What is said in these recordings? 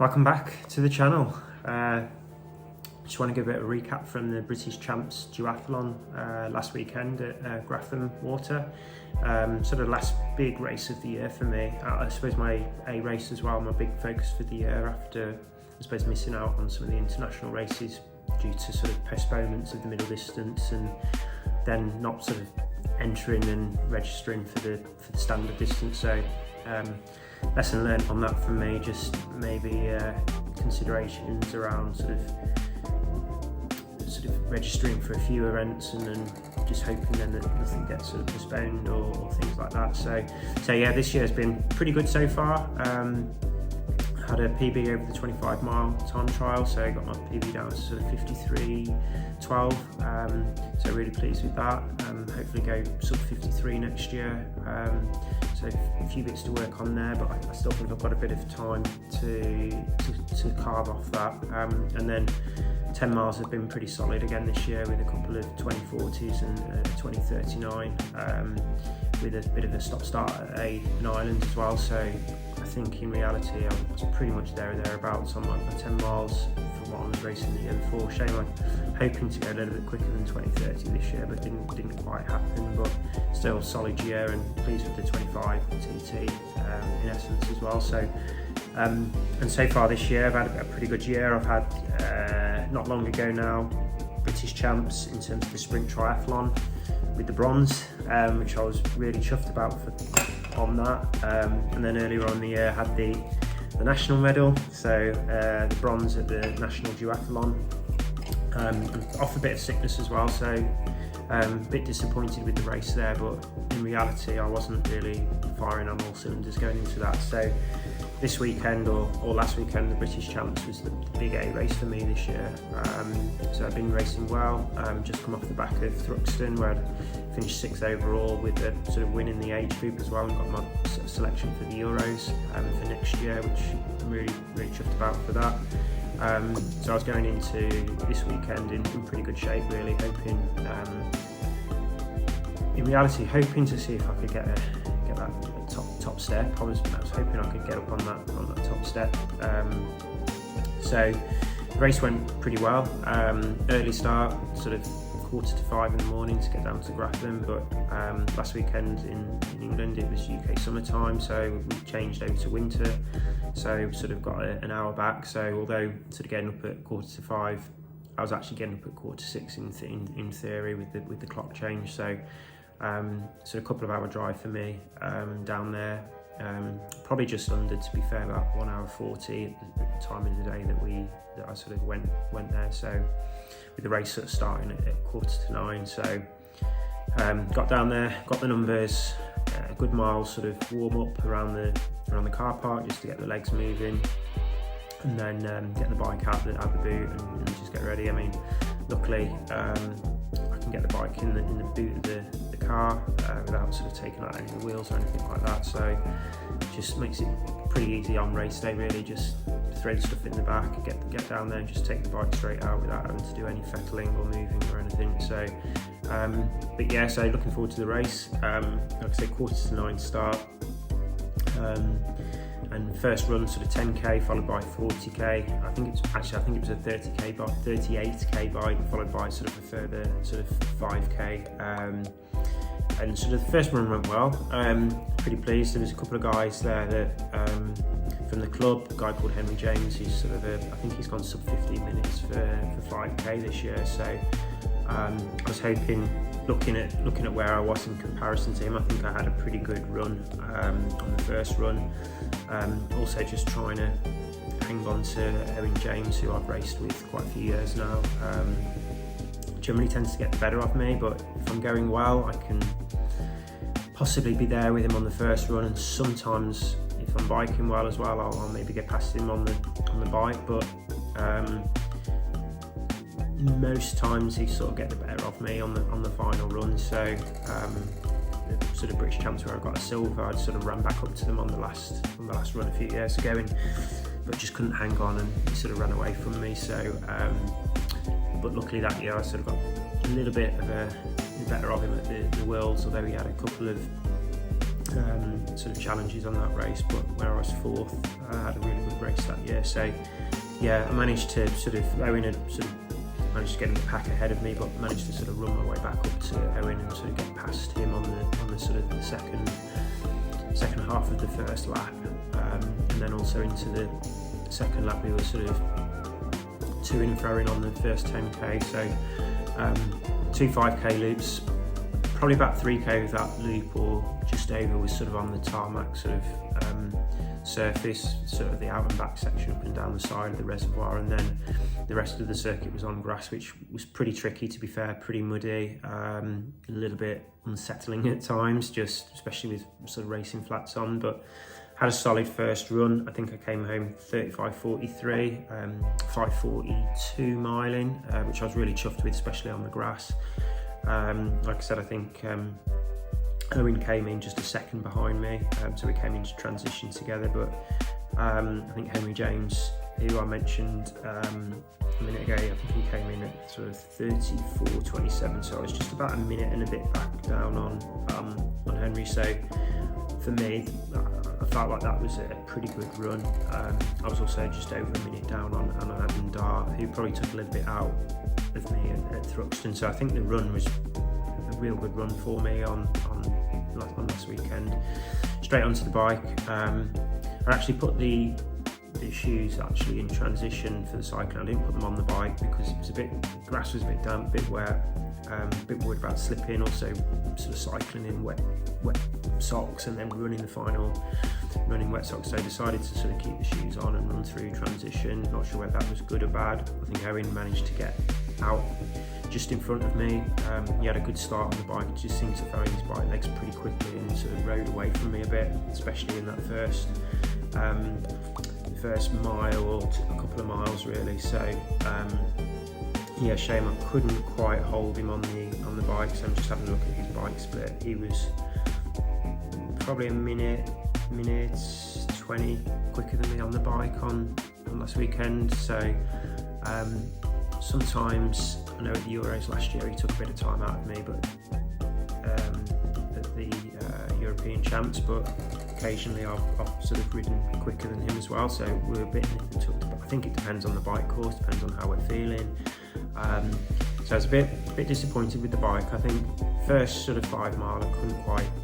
Welcome back to the channel. Just want to give a bit of a recap from the British Champs Duathlon last weekend at Graftham Water. Sort of last big race of the year for me. I suppose my A race as well, my big focus for the year after I suppose missing out on some of the international races due to sort of postponements of the middle distance and then not sort of entering and registering for the standard distance. So lesson learned on that for me, just maybe considerations around sort of registering for a few events and then just hoping then that nothing gets sort of postponed or things like that. So yeah, this year has been pretty good so far. Had a PB over the 25 mile time trial, so I got my PB down to sort of 53.12, so really pleased with that. Hopefully go sub 53 next year, so a few bits to work on there, but I still think I've got a bit of time to carve off that. And then 10 miles have been pretty solid again this year with a couple of 2040s and 2039, with a bit of a stop-start at an island as well. So I think in reality I was pretty much there or thereabouts on my 10 miles from what I was racing the year before. Shame I'm hoping to go a little bit quicker than 2030 this year, but didn't quite happen. But still solid year and pleased with the 25 TT in essence as well. So and so far this year I've had a pretty good year. I've had not long ago now British Champs in terms of the sprint triathlon with the bronze, which I was really chuffed about on that. And then earlier on in the year had the national medal, so the bronze at the national duathlon, off a bit of sickness as well, so a bit disappointed with the race there, but in reality I wasn't really firing on all cylinders going into that. So this weekend or last weekend, the British Champs was the big A race for me this year. So I've been racing well, just come off the back of Thruxton where I finished 6th overall with a sort of win in the age group as well, and got my sort of selection for the Euros for next year, which I'm really chuffed about for that. So I was going into this weekend in pretty good shape, really hoping, in reality, hoping to see if I could get that top step. I was hoping I could get up on that top step. So the race went pretty well. Early start, sort of 4:45 in the morning to get down to Graftham, but last weekend in England it was UK summertime, so we changed over to winter, so we sort of got an hour back. So although sort of getting up at 4:45, I was actually getting up at 5:45 in theory with the clock change. So so a couple of hour drive for me down there, probably just under, to be fair, about 1 hour 40 at the time of the day that I sort of went there. So with the race sort of starting at 8:45, so got down there, got the numbers, a good mile sort of warm up around the car park just to get the legs moving, and then get the bike out the boot and just get ready. I mean, luckily I can get the bike in the boot of the car without sort of taking out any of the wheels or anything like that, so just makes it pretty easy on race day, really. Just throw the stuff in the back, get down there and just take the bike straight out without having to do any fettling or moving or anything. So but yeah, so looking forward to the race. Like I say, 8:45 start, and first run sort of 10k followed by 40k. I think it was a 38k bike followed by sort of a further sort of 5k. And sort of the first run went well. Pretty pleased. There was a couple of guys there that from the club, a guy called Henry James, who's sort of I think he's gone sub 15 minutes for 5k this year. So I was hoping, looking at where I was in comparison to him, I think I had a pretty good run on the first run. Also just trying to hang on to Henry James, who I've raced with quite a few years now. Generally tends to get the better of me, but if I'm going well, I can possibly be there with him on the first run, and sometimes if I'm biking well as well, I'll maybe get past him on the bike, but most times he sort of get the better of me on the final run. So the sort of British Champs where I got a silver, I sort of ran back up to them on the last run a few years ago, but just couldn't hang on, and he sort of ran away from me. So but luckily that year I sort of got a little bit of the better of him at the Worlds, although he had a couple of sort of challenges on that race, but where I was 4th, I had a really good race that year. So yeah, I managed to Owen had managed to get in the pack ahead of me, but managed to sort of run my way back up to Owen and sort of get past him on the sort of the second half of the first lap, and then also into the second lap we were sort of to and fro on the first 10k. So 2 5k loops, probably about 3k of that loop or just over was sort of on the tarmac sort of surface, sort of the out and back section up and down the side of the reservoir, and then the rest of the circuit was on grass, which was pretty tricky, to be fair, pretty muddy, a little bit unsettling at times, just especially with sort of racing flats on, but had a solid first run. I think I came home 35.43, 5:42 miling, which I was really chuffed with, especially on the grass. Like I said, I think Owen came in just a second behind me, so we came into transition together, but I think Henry James, who I mentioned a minute ago, I think he came in at sort of 34.27, so I was just about a minute and a bit back down on Henry. So for me, I felt like that was a pretty good run. I was also just over a minute down on Adam Dart, who probably took a little bit out of me at Thruxton. So I think the run was a real good run for me on last weekend. Straight onto the bike. I actually put the shoes in transition for the cycling. I didn't put them on the bike because it was grass was a bit damp, a bit wet, a bit worried about slipping, also sort of cycling in wet socks and then running the final running wet socks. So I decided to sort of keep the shoes on and run through transition. Not sure whether that was good or bad. I think Owen managed to get out just in front of me. He had a good start on the bike, just seemed to throw his bike legs pretty quickly and sort of rode away from me a bit, especially in that first mile or a couple of miles really. So yeah, shame I couldn't quite hold him on the bike. So I'm just having a look at his bike split. He was probably a minute 20 quicker than me on the bike on last weekend. So sometimes, I know at the Euros last year he took a bit of time out of me, but at the European Champs, but occasionally I've sort of ridden quicker than him as well, so we're a bit nip and tucked. I think it depends on the bike course, depends on how we're feeling. So I was a bit disappointed with the bike. I think first sort of 5 mile I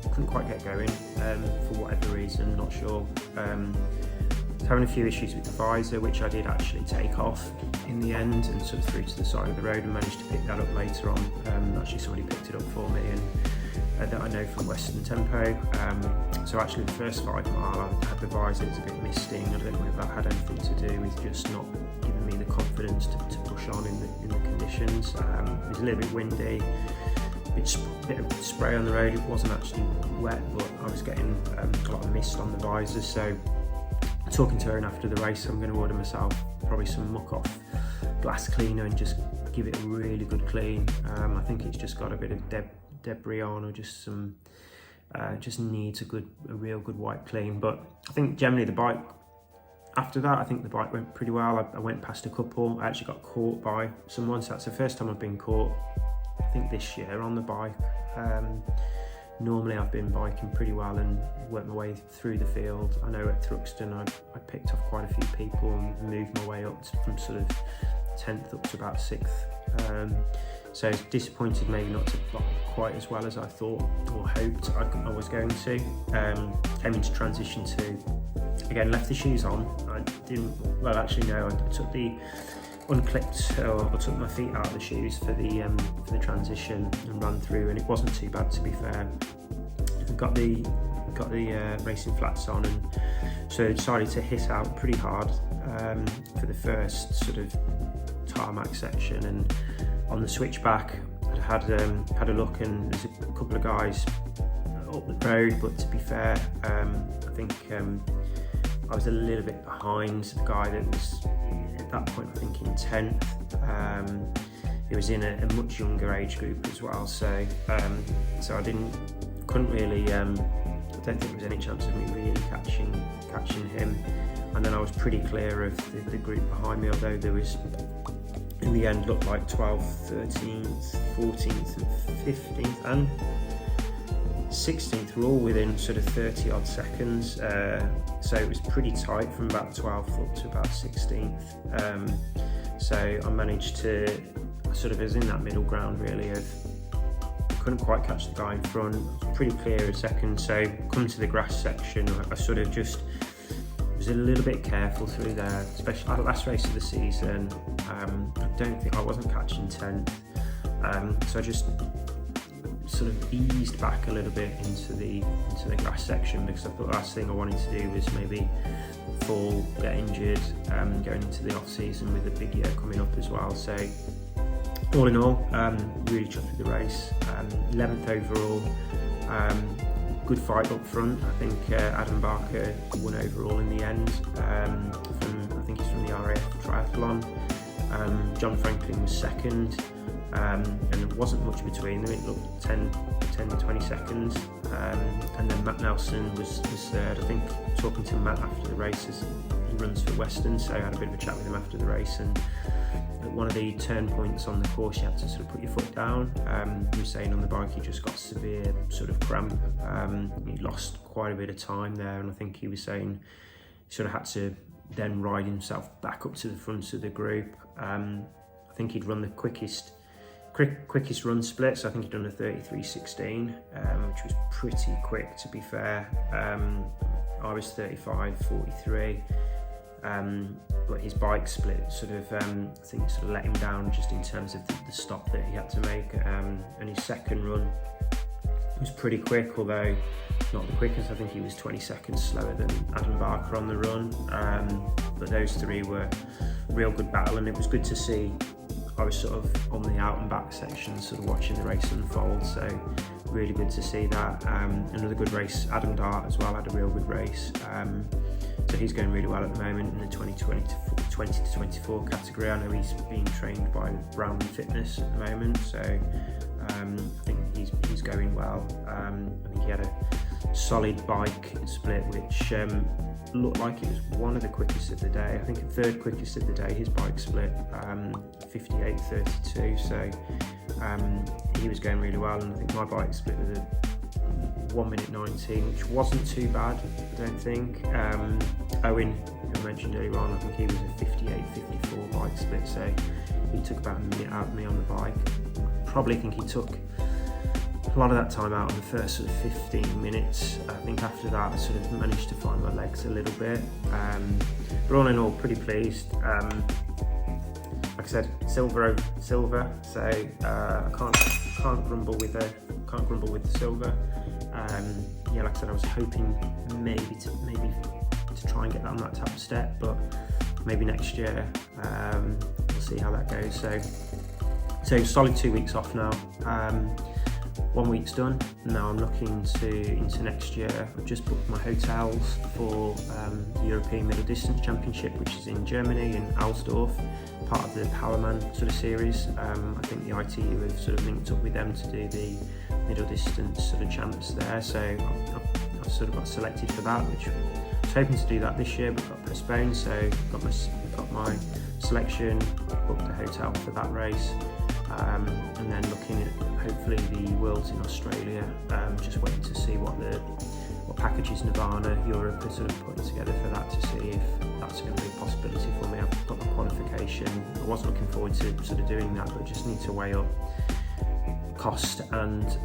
couldn't quite get going for whatever reason, not sure. Having a few issues with the visor, which I did actually take off in the end and sort of through to the side of the road, and managed to pick that up later on. Actually somebody picked it up for me, and that I know from Western Tempo. So actually the first 5 mile I had the visor, it was a bit misting. I don't know if that had anything to do with just not giving me the confidence to push on in the conditions. It was a little bit windy, bit of spray on the road. It wasn't actually wet, but I was getting a lot of mist on the visor. So talking to Aaron after the race, I'm going to order myself probably some muck off glass cleaner and just give it a really good clean. I think it's just got a bit of debris on, or just some just needs a real good wipe clean. But I think generally the bike, after that, I think the bike went pretty well. I went past a couple. I actually got caught by someone, so that's the first time I've been caught, I think, this year on the bike. Normally I've been biking pretty well and worked my way through the field. I know at Thruxton I picked off quite a few people and moved my way up from sort of 10th up to about 6th. So disappointed maybe not to bike quite as well as I thought or hoped I was going to. Came into transition 2. Again, left the shoes on. I took the unclipped, or took my feet out of the shoes for the transition and ran through, and it wasn't too bad, to be fair. Got the racing flats on, and so I decided to hit out pretty hard for the first sort of tarmac section. And on the switchback, I had a look, and there's a couple of guys up the road, but to be fair, I think I was a little bit behind the guy that was at that point, I think, in 10th. He was in a much younger age group as well, so I couldn't really, I don't think there was any chance of me really catching him. And then I was pretty clear of the group behind me, although there was, in the end, looked like 12th, 13th, 14th and 15th and 16th, we're all within sort of 30 odd seconds, so it was pretty tight from about 12th up to about 16th. So I managed to sort of, was in that middle ground really of, couldn't quite catch the guy in front, pretty clear a second. So coming to the grass section, I sort of just was a little bit careful through there, especially at the last race of the season. I wasn't catching 10th, so I just sort of eased back a little bit into the grass section, because I thought the last thing I wanted to do was maybe fall, get injured, going into the off season with a big year coming up as well. So all in all, really chuffed with the race. 11th overall, good fight up front. I think Adam Barker won overall in the end. I think he's from the RAF Triathlon. John Franklin was second, and there wasn't much between them. It looked 10 to 20 seconds, and then Matt Nelson was third. I think talking to Matt after the races, he runs for Western, so I had a bit of a chat with him after the race, and at one of the turn points on the course you had to sort of put your foot down. He was saying on the bike he just got severe sort of cramp. He lost quite a bit of time there, and I think he was saying he sort of had to then ride himself back up to the front of the group. I think he'd run the quickest run split, so I think he'd done a 33.16, which was pretty quick, to be fair. I was 35.43, but his bike split sort of, I think sort of let him down just in terms of the stop that he had to make, and his second run was pretty quick, although not the quickest. I think he was 20 seconds slower than Adam Barker on the run, but those three were a real good battle, and it was good to see. I was sort of on the out and back section, sort of watching the race unfold, so really good to see that. Another good race, Adam Dart as well had a real good race, so he's going really well at the moment in the 20 to 24 category. I know he's being trained by Brown Fitness at the moment, so I think he's going well. I think he had a solid bike split, which looked like it was one of the quickest of the day. I think the third quickest of the day, his bike split 58.32, so he was going really well, and I think my bike split with a 1 minute 19, which wasn't too bad, I don't think. Owen, who I mentioned earlier on, I think he was a 58.54 bike split, so he took about a minute out of me on the bike. Probably think he took a lot of that time out in the first sort of 15 minutes. I think after that I sort of managed to find my legs a little bit, but all in all pretty pleased. Like I said, silver, so I can't grumble with the silver. Yeah, like I said, I was hoping maybe to try and get that on that type of step, but maybe next year. We'll see how that goes. So solid 2 weeks off now. 1 week's done. Now I'm looking into next year. I've just booked my hotels for the European Middle Distance Championship, which is in Germany, in Alsdorf, part of the Powerman sort of series. I think the ITU have sort of linked up with them to do the middle distance sort of champs there. So I've sort of got selected for that, which I was hoping to do that this year, but got postponed. So got my selection, booked a hotel for that race. And then looking at hopefully the Worlds in Australia, just waiting to see what packages Nirvana Europe are sort of putting together for that, to see if that's going to be a possibility for me. I've got my qualification. I was looking forward to sort of doing that, but just need to weigh up cost and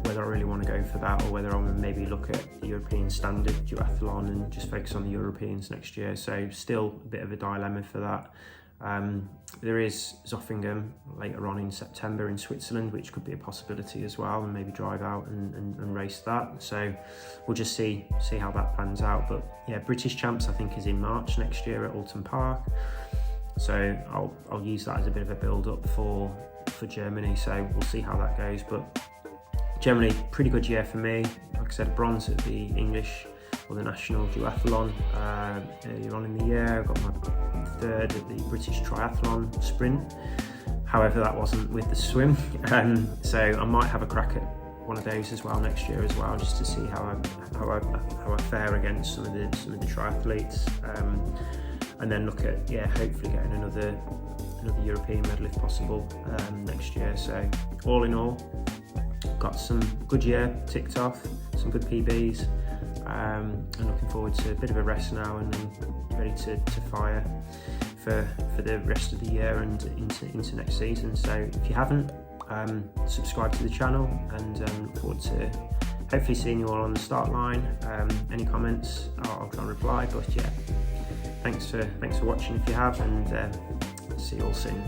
whether I really want to go for that, or whether I want to maybe look at the European standard duathlon and just focus on the Europeans next year. So still a bit of a dilemma for that. There is Zofingen later on in September in Switzerland, which could be a possibility as well, and maybe drive out and race that. So we'll just see how that plans out. But yeah, British Champs I think is in March next year at Alton Park. So I'll use that as a bit of a build-up for Germany. So we'll see how that goes. But generally, pretty good year for me. Like I said, bronze at the English or the National Duathlon earlier on in the year. I got my third at the British Triathlon Sprint. However, that wasn't with the swim, so I might have a crack at one of those as well next year as well, just to see how I fare against some of the triathletes, and then look at hopefully getting another European medal if possible next year. So all in all, got some good year ticked off, some good PBs, and looking forward to a bit of a rest now, and then ready to fire for the rest of the year and into next season. So if you haven't, subscribe to the channel, and look forward to hopefully seeing you all on the start line. Any comments, I'll try and reply, but yeah, thanks for watching if you have, and see you all soon.